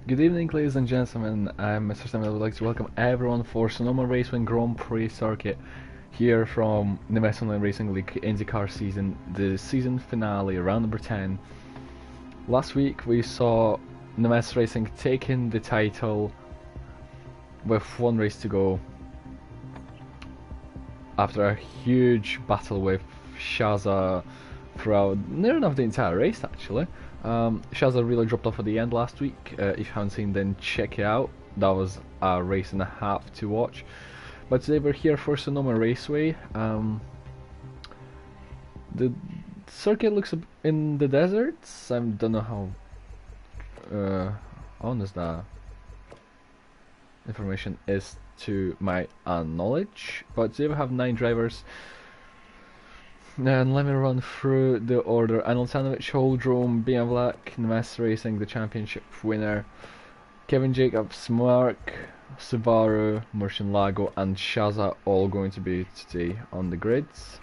Good evening, ladies and gentlemen. I'm Mr. Sam. I would like to welcome everyone for Sonoma Raceway Grand Prix Circuit here from the Online Racing League Indycar season, the season finale, round number 10. Last week we saw Nemes Racing taking the title with one race to go after a huge battle with Shaza throughout near enough the entire race, actually. Shaza really dropped off at the end last week. If you haven't seen, then check it out. That was a race and a half to watch. But today we're here for Sonoma Raceway. The circuit looks in the deserts. I don't know how honest that information is to my knowledge. But today we have 9 drivers. And let me run through the order. Aneltanovic, Holdrome, BM Black, Nemes Racing, the championship winner, Kevin Jacobs, Mark, Subaru, Murcielago, and Shaza all going to be today on the grids.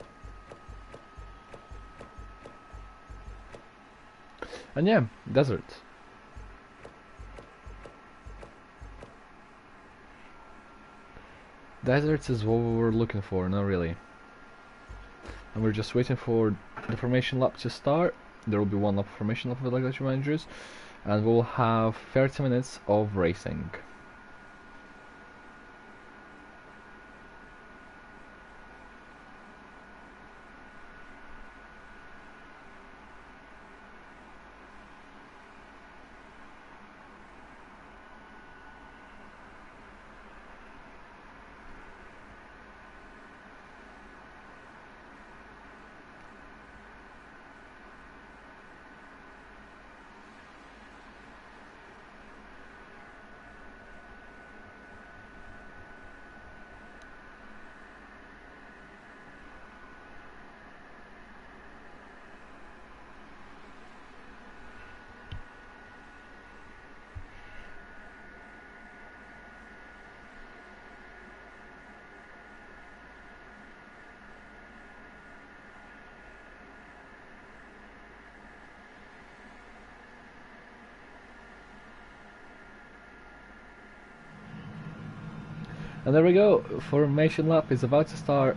And yeah, desert. Deserts is what we were looking for, not really. And we're just waiting for the formation lap to start. There will be one lap formation lap, like that managers, and we'll have 30 minutes of racing. And there we go, formation lap is about to start.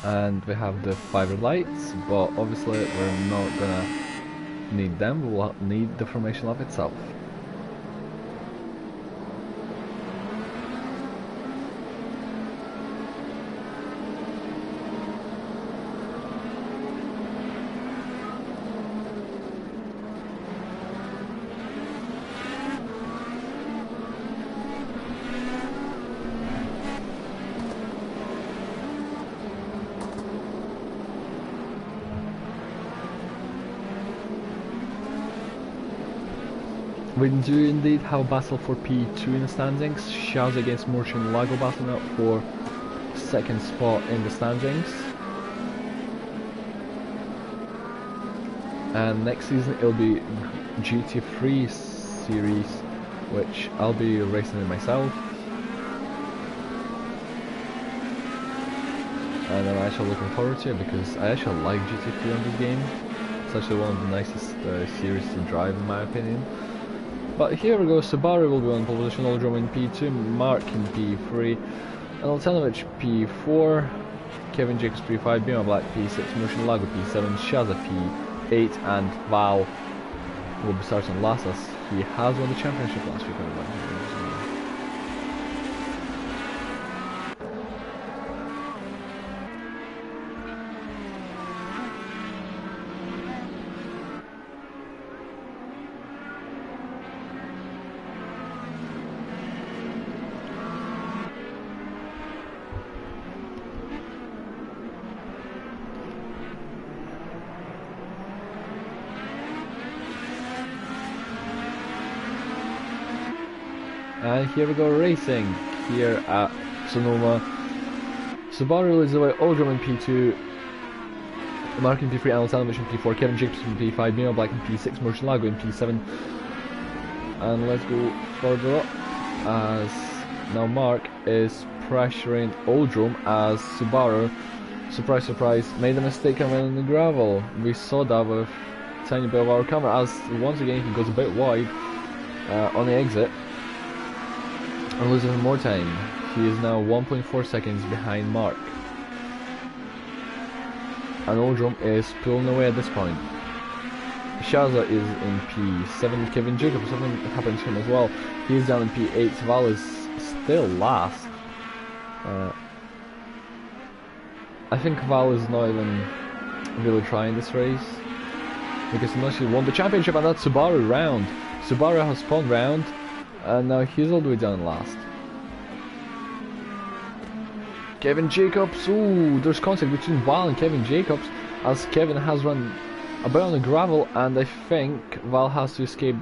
And we have the 5 red lights, but obviously we're not gonna need them, we'll need the formation lap itself. We do indeed have a battle for P2 in the standings. Shaza against Murcielago battling out for second spot in the standings. And next season it'll be GT3 series, which I'll be racing in myself. And I'm actually looking forward to it because I actually like GT3 on this game. It's actually one of the nicest series to drive in my opinion. But here we go, Subaru will be on pole position, Holdrome in P2, Mark in P3, Aneltanovic P4, Kevin Jacobs P5, BM Black P6, Murcielago P7, Shaza P8, and Val will be starting last as he has won the championship last week. And here we go racing here at Sonoma. Subaru leads the way, Holdrome in P2, Mark in P3, Aneltanovic in P4, Kevin Jacobs in P5, BM Black in P6, Murcielago in P7. And let's go further up as now Mark is pressuring Holdrome as Subaru, surprise surprise, made a mistake and went on the gravel. We saw that with tiny bit of our camera as once again he goes a bit wide on the exit and loses more time. He is now 1.4 seconds behind Mark. And Oldrum is pulling away at this point. Shaza is in P7, Kevin Jacobs, something happened to him as well. He is down in P8, Val is still last. I think Val is not even really trying this race, because he actually won the championship, and that's Subaru round. Subaru has spun round, and now he's all the way down last. Kevin Jacobs, ooh, there's contact between Val and Kevin Jacobs, as Kevin has run a bit on the gravel, and I think Val has to take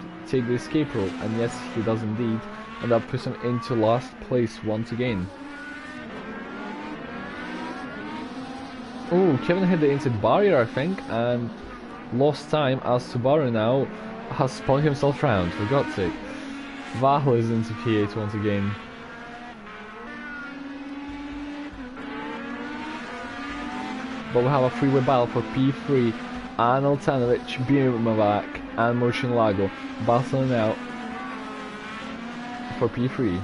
the escape route, and yes, he does indeed, and that puts him into last place once again. Oh, Kevin hit the inside barrier, I think, and lost time as Subaru now has spun himself round, for God's sake. Val is into P8 once again. But we have a freeway battle for P3, and Altanovic, Birmavac, and Murcielago battling out for P3.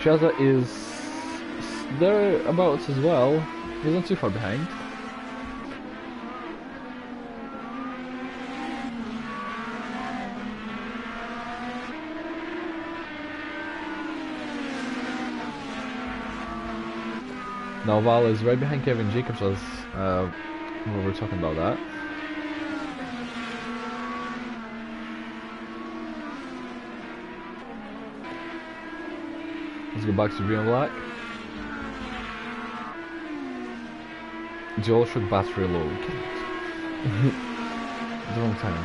Shaza is thereabouts as well. He's not too far behind. Now Val is right behind Kevin Jacobs as we were talking about that. Let's go back to green and black. Dual shock battery low. The wrong time.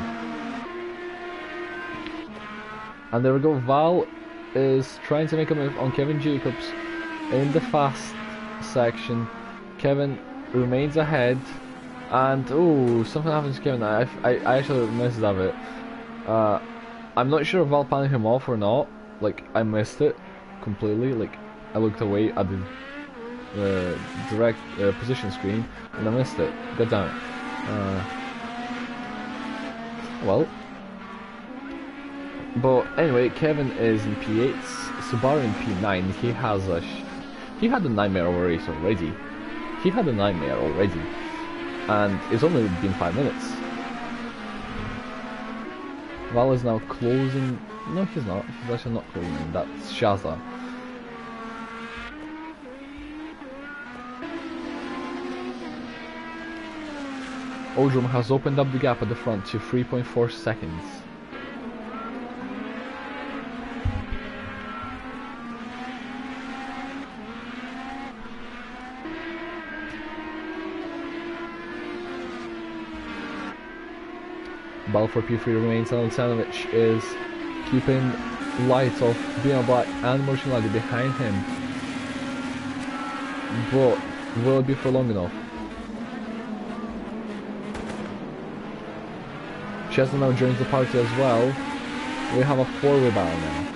And there we go. Val is trying to make a move on Kevin Jacobs in the fast section. Kevin remains ahead, and oh, something happens to Kevin. I actually missed that bit. I'm not sure if Val panned him off or not. Like, I missed it completely. Like, I looked away at the direct position screen and I missed it. God damn it. Well, but anyway, Kevin is in P8, Subaru in P9. He had a nightmare of a race already. And it's only been 5 minutes. Val is now closing. No, he's not. He's actually not closing. That's Shaza. Oldrum has opened up the gap at the front to 3.4 seconds. Battle for P3 remains, and Altanovic is keeping light off Bina Black and Murcielago behind him. But will it be for long enough? Chesney now joins the party as well. We have a four-way battle now.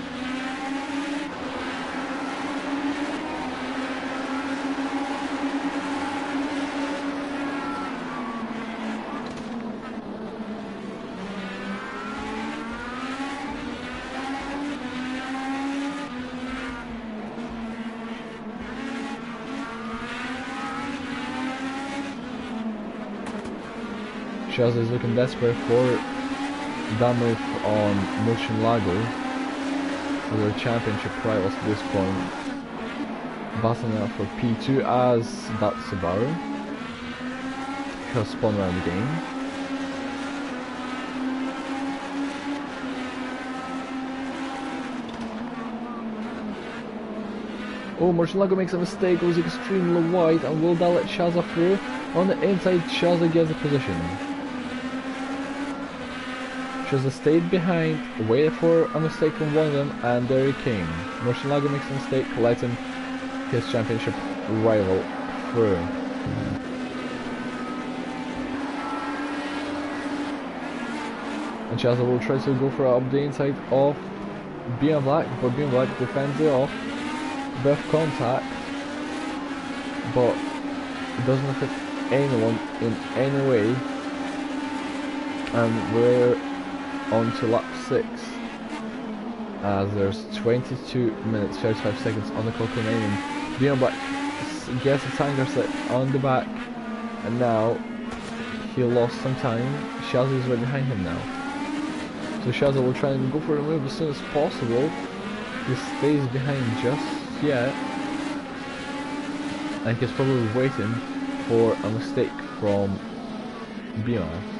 Shaza is looking desperate for that move on Murcielago, for their championship rivals at this point. Battling out for P2 as that Subaru has spun around the game. Oh, Murcielago makes a mistake, goes extremely wide, and will that let Shaza through? On the inside, Shaza gets the position. Shaza stayed behind, waited for a mistake from one of them, and there he came. Murcielago makes a mistake, letting his championship rival through. And Shaza will try to go for up the inside of Bina Black, but Bina Black defends it off. Bit of contact, but it doesn't affect anyone in any way, and we're on to lap 6 as there's 22 minutes 35 seconds on the clock remaining. Beyond Black gets a tanker set on the back, and now he lost some time. Shazza is right behind him now, so Shazza will try and go for a move as soon as possible. He stays behind just yet, and he's probably waiting for a mistake from Beyond.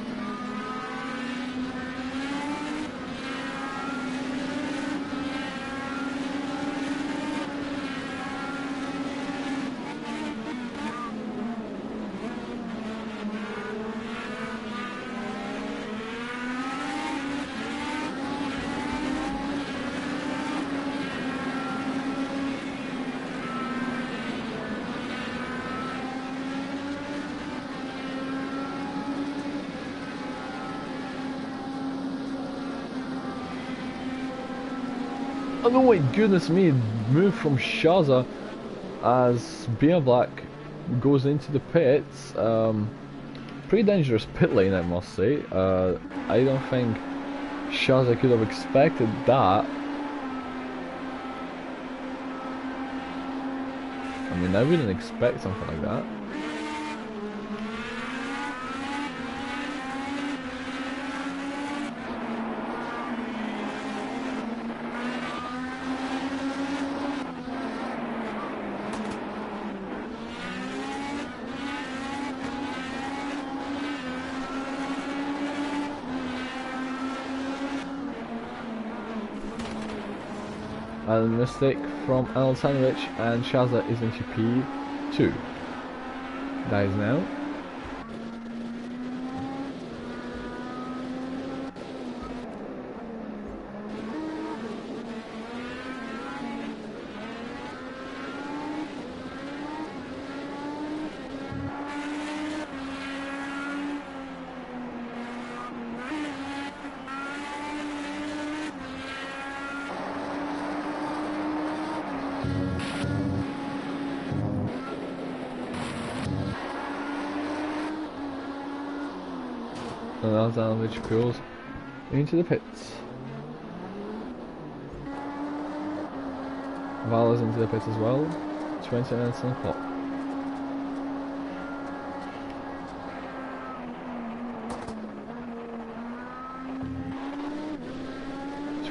Oh my goodness me, move from Shazza as Beer Black goes into the pits. Pretty dangerous pit lane, I must say. I don't think Shazza could have expected that. I mean, I wouldn't expect something like that. And a mistake from Alexandrovich, and Shazza is into P2. Dies now. And Alexandrovich goes into the pits. Val is into the pits as well. 20 minutes on the clock.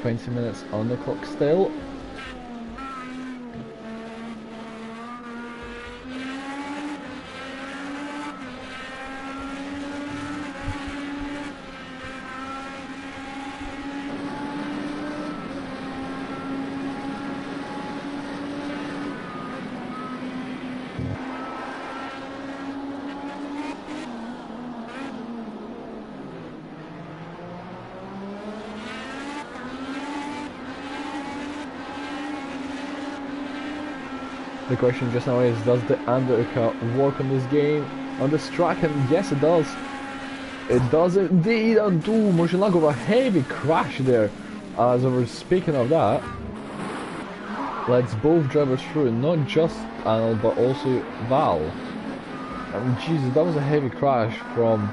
"20 minutes on the clock still." The question just now is, does the Indycar work on this game, on this track? And yes, it does. It does indeed. And ooh, Moshinlagov, a heavy crash there. As I was speaking of that, lets both drivers through, not just Anil but also Val. I mean, Jesus, that was a heavy crash from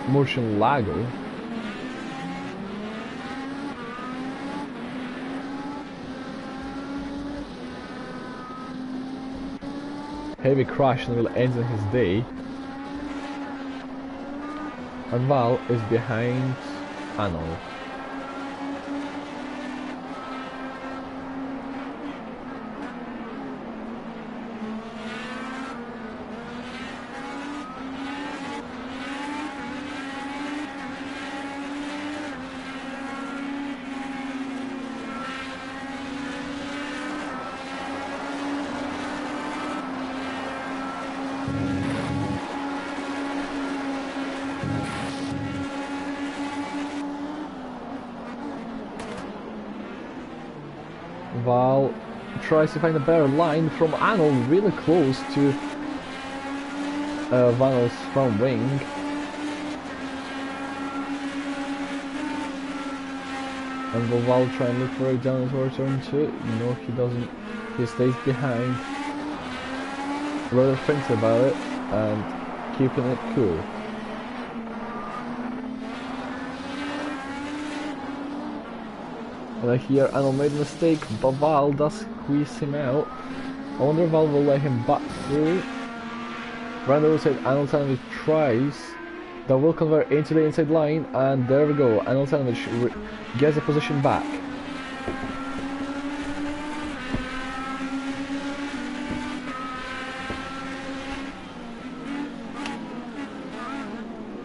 Moshinlagov. Heavy crash and will end in his day. And Val is behind Anil. Val tries to find a better line from Anil, really close to Vanil's front wing. And will Val try and look for it down towards turn 2? No, he doesn't. He stays behind. rather thinking about it and keeping it cool. And here Arnold made a mistake, but Val does squeeze him out. I wonder if Val will let him back through. Randall said Arnold Sanovich tries. That will convert into the inside line, and there we go. Arnold Sanovich gets the position back.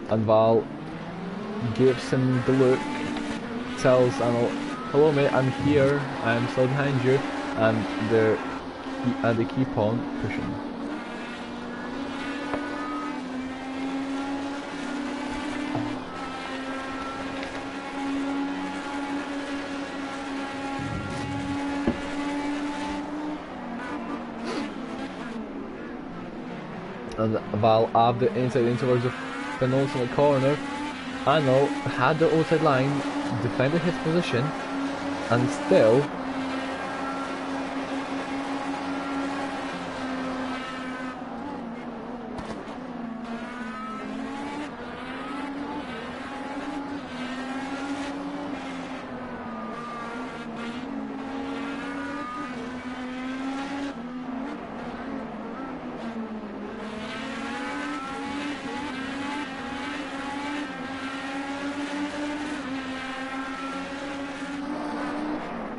And Val gives him the look, tells Arnold, "Hello mate, I'm here, I'm still behind you," and they keep on pushing. And Val have the inside in towards the penultimate corner. Arnold had the outside line, defended his position, and still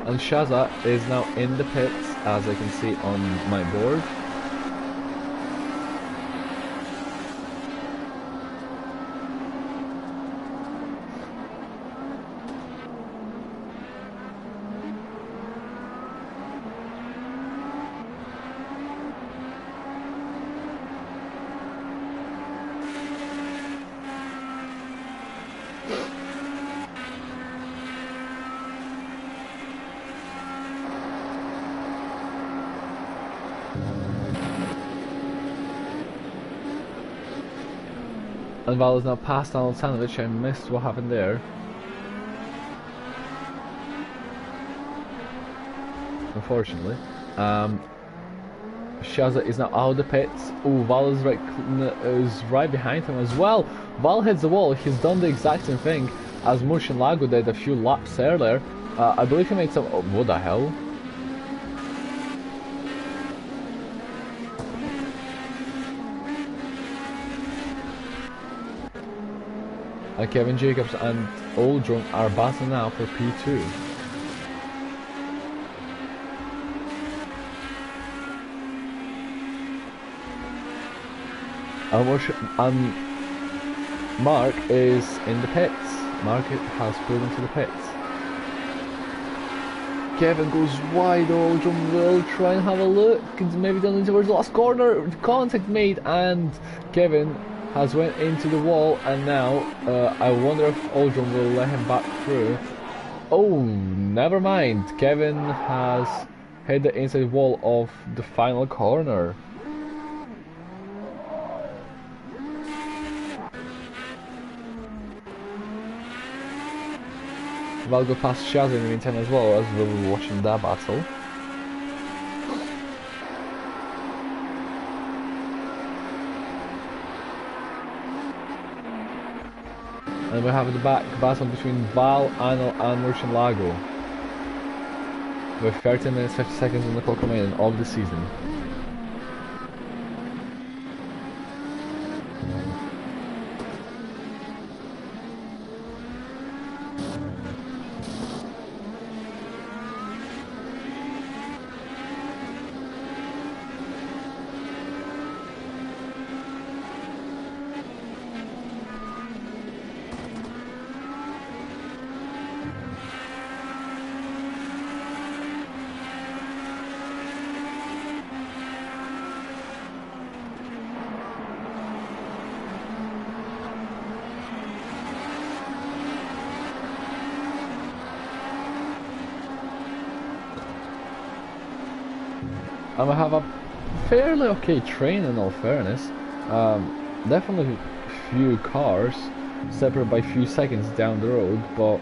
and Shaza is now in the pits, as I can see on my board. And Val is now past Arnold Sanovich. I missed what happened there. Unfortunately. Shaza is now out of the pits. Oh, Val is right behind him as well. Val hits the wall. He's done the exact same thing as Murcielago did a few laps earlier. I believe he made some... Oh, what the hell? And Kevin Jacobs and Oldrum are battling now for P2. And Mark is in the pits. Mark has pulled into the pits. Kevin goes wide. Oldrum will try and have a look. Maybe down towards the last corner. Contact made, and Kevin has went into the wall, and now I wonder if Oldrum will let him back through. Oh, never mind. Kevin has hit the inside wall of the final corner. Val go past Shazza in the meantime as well, as we were watching that battle. And we have the back battle between Val, Arnold and Murcielago, with 13 minutes 50 seconds on the clock remaining of the season. And we have a fairly okay train in all fairness. Definitely few cars, separated by few seconds down the road, but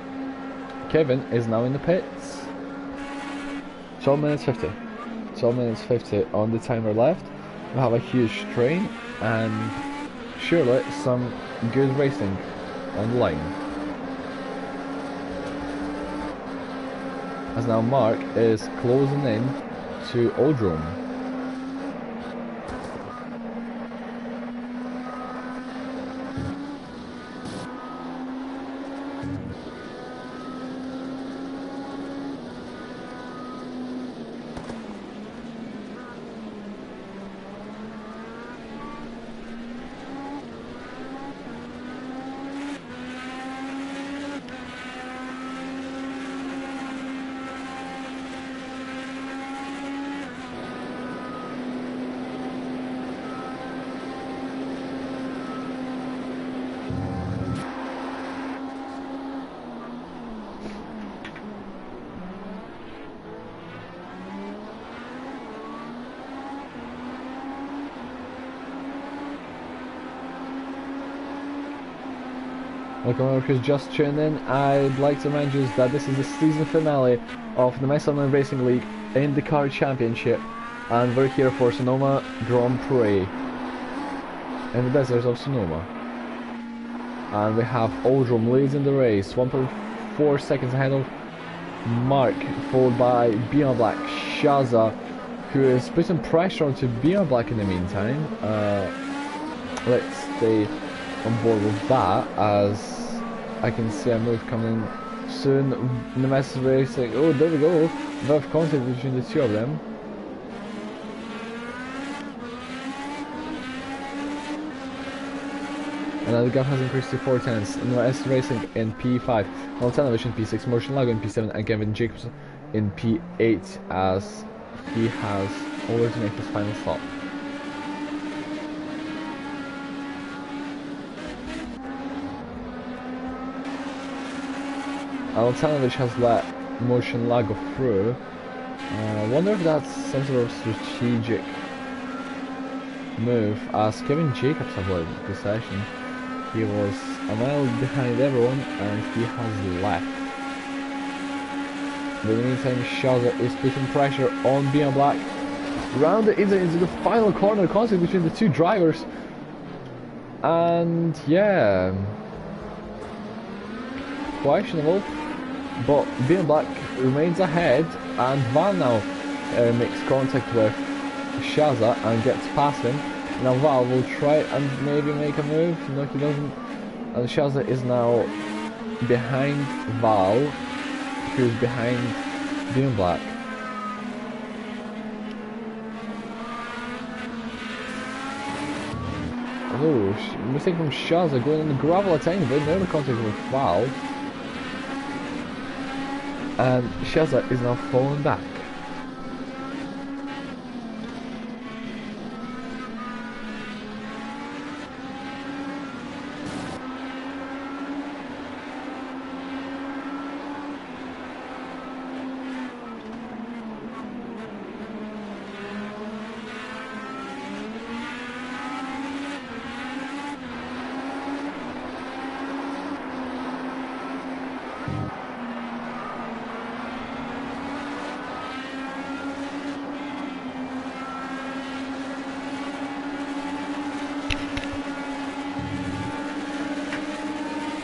Kevin is now in the pits. 12 minutes 50. 12 minutes 50 on the timer left. We have a huge train and surely some good racing on the line. As now Mark is closing in to Oldrome. Welcome everyone who's just tuned in. I'd like to remind you that this is the season finale of the Mexican Racing League Indycar Championship, and we're here for Sonoma Grand Prix in the deserts of Sonoma. And we have Oldrome leading the race, 1.4 seconds ahead of Mark, followed by Beyond Black Shaza, who is putting pressure onto Beyond Black in the meantime. Let's stay on board with that, as I can see a move coming soon. The message racing. Oh, there we go. We have contact between the two of them. And now the gap has increased to 4 tenths. NS Racing in P5, on television P6, Motion Lago in P7, and Kevin Jacobs in P8, as he has already made his final stop. Altanovich has let Motion Lago through. I wonder if that's some sort of strategic move, as Kevin Jacobs has led the session. He was a mile behind everyone and he has left. But in the meantime, Shaza is putting pressure on Beyond Black. Rounded into the final corner, contact between the two drivers. And yeah, questionable. But Beyond Black remains ahead, and Val now makes contact with Shaza and gets past him. Now Val will try and maybe make a move. No, he doesn't. And Shaza is now behind Val, who's behind Beyond Black. Oh, mistake from Shaza going on the gravel a tiny bit. Nearly contact with Val. And Shaza is now falling back.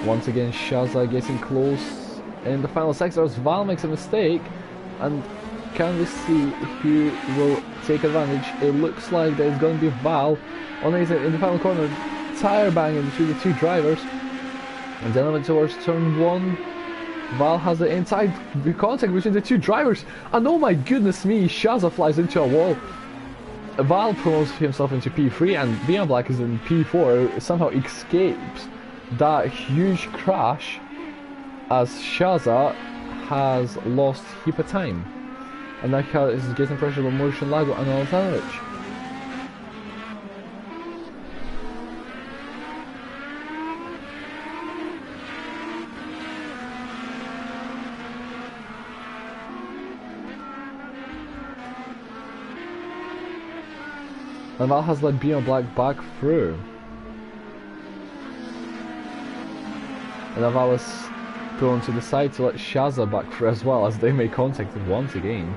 Once again, Shaza getting close in the final sectors. Val makes a mistake, and can we see who will take advantage? It looks like there's going to be Val on in the final corner, tire banging between the two drivers, and then over towards turn 1. Val has the inside contact between the two drivers, and oh my goodness me, Shaza flies into a wall. Val promotes himself into P3, and Beyond Black is in P4, somehow escapes that huge crash, as Shaza has lost heap of time, and that car is getting pressure from Motion Lago and Altanovich. And Val has let Beyond Black back through. And Val is thrown to the side to let Shaza back through as well, as they make contact once again.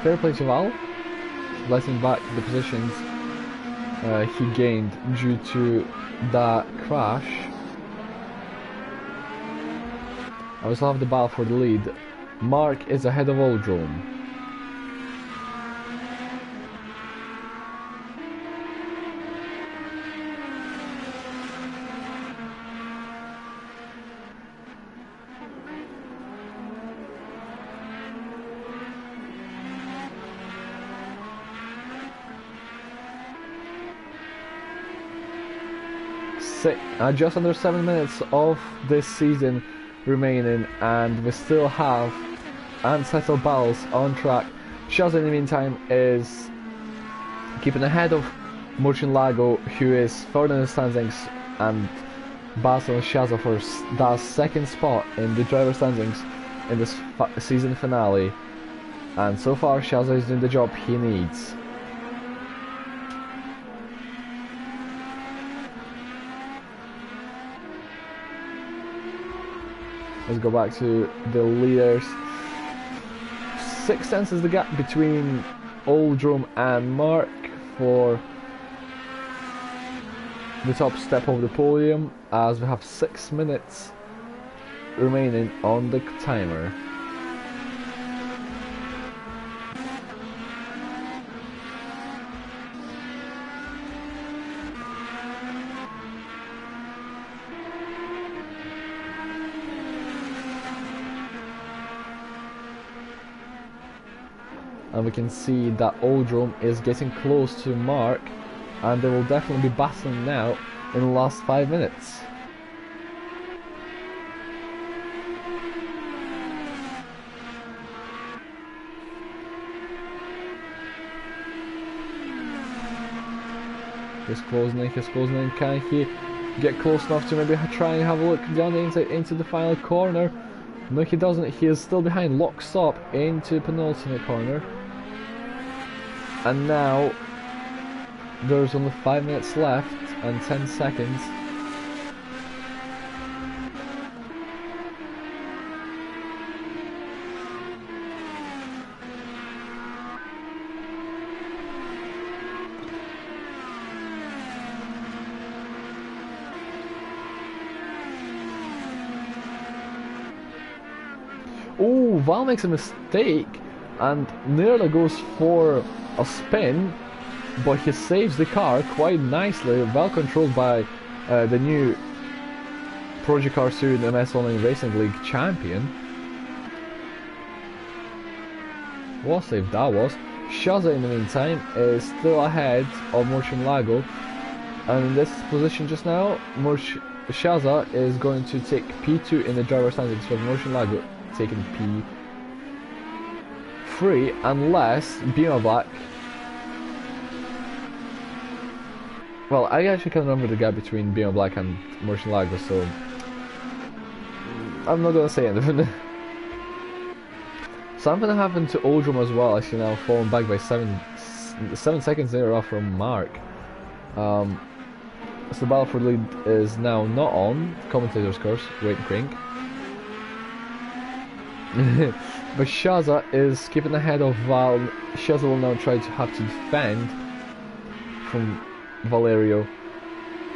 fair play to Val, letting back the positions he gained due to that crash. I will still have the battle for the lead. Mark is ahead of Oldrome. Just under 7 minutes of this season remaining, and we still have unsettled battles on track. Shaza in the meantime is keeping ahead of Murcielago, who is third in the standings, and battling Shaza for that second spot in the driver standings in this season finale. And so far Shaza is doing the job he needs. Let's go back to the leaders. 6 tenths is the gap between Oldrome and Mark for the top step of the podium, as we have 6 minutes remaining on the timer. And we can see that Oldrome is getting close to Mark, and they will definitely be battling now in the last 5 minutes. He's closing in, can he get close enough to maybe try and have a look down the inside into the final corner? No, he doesn't. He is still behind, locks up into penultimate corner. And now there's only 5 minutes left and 10 seconds. Oh, Val makes a mistake and nearly goes for a spin, but he saves the car quite nicely. Well controlled by the new Project Car Series MS Online Racing League champion. What a save that was. Shaza in the meantime is still ahead of Murcielago, and in this position just now, Shaza is going to take P2 in the driver standings, for Murcielago taking P3, unless Beamer Black. Well, I actually can't remember the gap between Beamer Black and Murcielago, so I'm not gonna say anything. Something happened to Oldrome as well, actually now falling back by 7 seconds in a row from Mark. So the battle for the lead is now not on. Commentator's curse, wait and crink. But Shaza is keeping ahead of Val. Shaza will now try to have to defend from Valerio,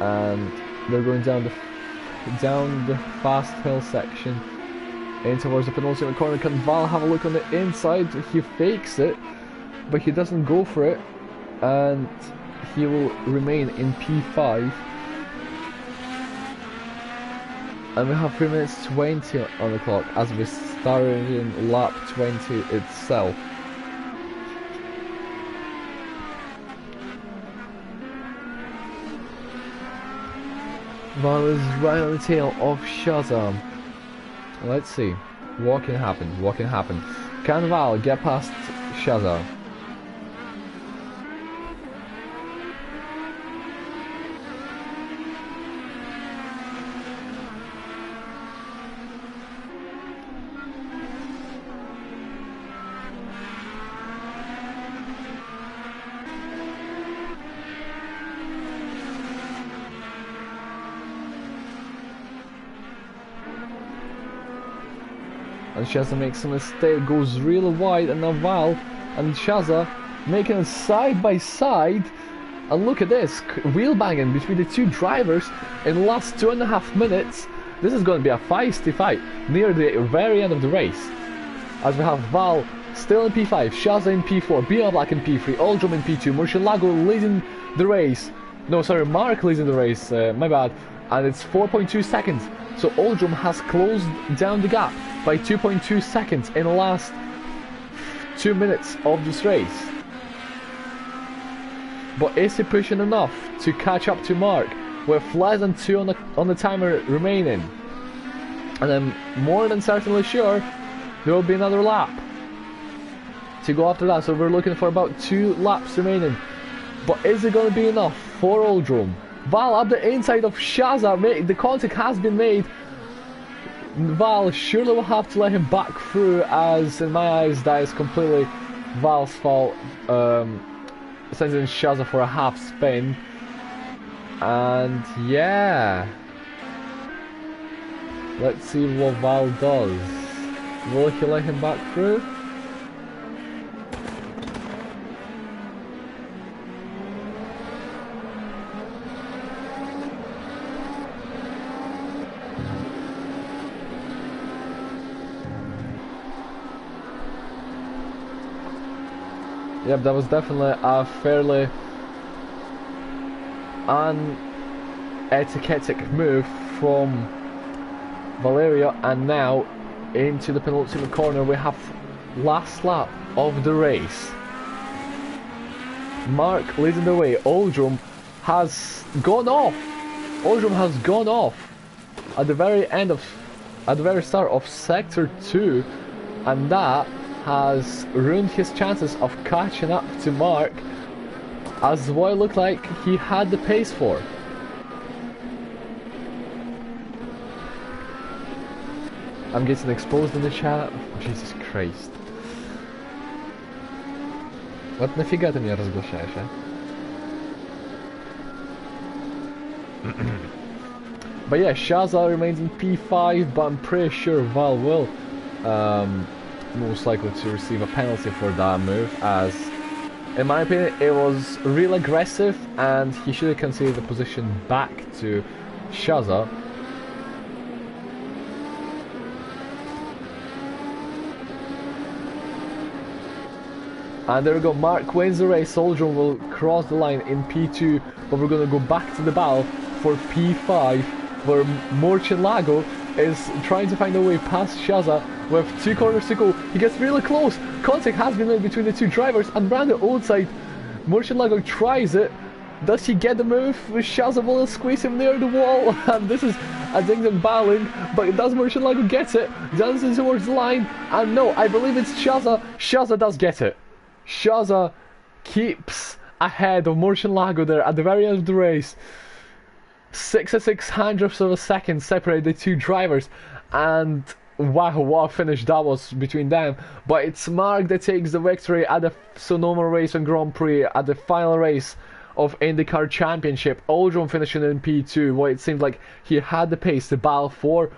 and they're going down the fast hill section in towards the penultimate corner. Can Val have a look on the inside? He fakes it, but he doesn't go for it, and he will remain in P5. And we have 3 minutes 20 on the clock as we started in lap 20 itself. Val is right on the tail of Shazam. Let's see. What can happen? What can happen? Can Val get past Shazam? And Shaza makes a mistake, goes really wide, and now Val and Shaza making it side by side. And look at this, wheel banging between the two drivers in the last 2.5 minutes. This is going to be a feisty fight near the very end of the race. As we have Val still in P5, Shaza in P4, Bia Black in P3, Oldrum in P2, Murcielago leading the race. No, sorry, Mark leading the race, my bad. And it's 4.2 seconds. So Oldrum has closed down the gap by 2.2 seconds in the last 2 minutes of this race. But is he pushing enough to catch up to Mark with less than 2 on the timer remaining? And I'm more than certainly sure there will be another lap to go after that. So we're looking for about 2 laps remaining. But is it going to be enough for Oldrum? Val up the inside of Shaza. The contact has been made. Val surely will have to let him back through, as in my eyes that is completely Val's fault. Sending Shaza for a half spin. And yeah, let's see what Val does. Will he let him back through? Yep, that was definitely a fairly unetiquetic move from Valeria. And now into the penultimate corner we have last lap of the race. Mark leading the way. Oldrum has gone off. Oldrum has gone off at the very start of sector 2, and that has ruined his chances of catching up to Mark, as what it looked like he had the pace for. I'm getting exposed in the chat. Jesus Christ. Вот нафига ты меня разглашаешь, а? But yeah, Shaza remains in P5, but I'm pretty sure Val will most likely to receive a penalty for that move, as in my opinion it was real aggressive and he should have conceded the position back to Shaza. And there we go, Mark wins the race. Oldrum will cross the line in P2, but we're going to go back to the battle for P5, where Murcielago is trying to find a way past Shaza with 2 corners to go. He gets really close. Contact has been made between the 2 drivers, and round the outside, Murcielago tries it. Does he get the move? Shaza will squeeze him near the wall, and this is a ding-dong battling, but does Murcielago get it? Dances towards the line, and no, I believe it's Shaza. Shaza does get it. Shaza keeps ahead of Murcielago there at the very end of the race. 66 hundredths of a second separate the 2 drivers, and wow, what a finish that was between them. But it's Mark that takes the victory at the Sonoma Race and Grand Prix, at the final race of Indycar Championship. Oldrum finishing in P2, where it seemed like he had the pace to battle for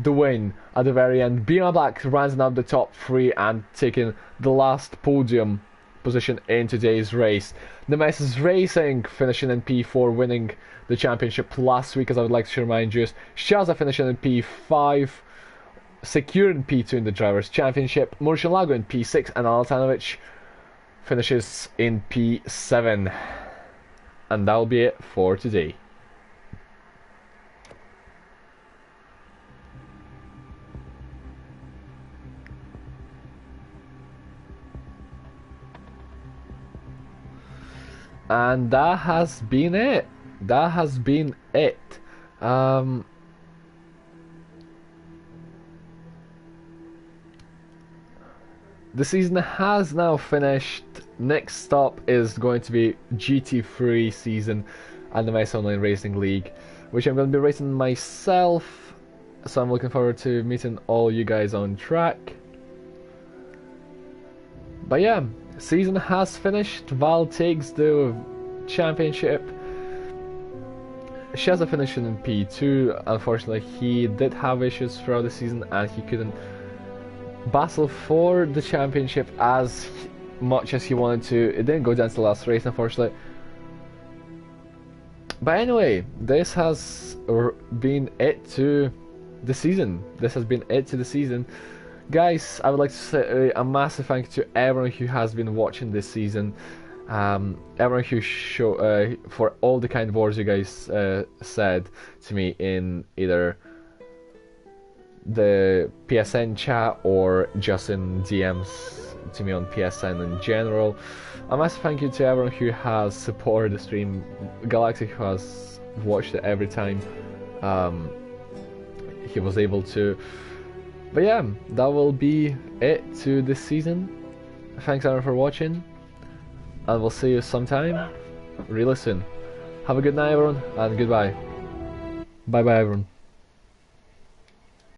the win at the very end. Bina Black rounding up the top 3 and taking the last podium position in today's race. Nemesis Racing finishing in P4, winning the championship last week, as I would like to remind you. Shaza finishing in P5, securing P2 in the Drivers' Championship. Murcielago in P6, and Altanovic finishes in P7. And that'll be it for today. And that has been it. That has been it. The season has now finished. Next stop is going to be GT3 season and the Mesa Online Racing League, which I'm going to be racing myself. So I'm looking forward to meeting all you guys on track. But yeah, season has finished. Val takes the championship. Shaza finishing in P2. Unfortunately, he did have issues throughout the season and he couldn't battle for the championship, as much as he wanted to. It didn't go down to the last race, unfortunately. But anyway, this has been it to the season. This has been it to the season. Guys, I would like to say a massive thank you to everyone who has been watching this season. Everyone who for all the kind words you guys said to me in either the PSN chat or just in DMs to me on PSN in general. A massive thank you to everyone who has supported the stream, Galaxy who has watched it every time he was able to. But yeah, that will be it to this season. Thanks everyone for watching, and we'll see you sometime really soon. Have a good night everyone, and goodbye. Bye bye everyone.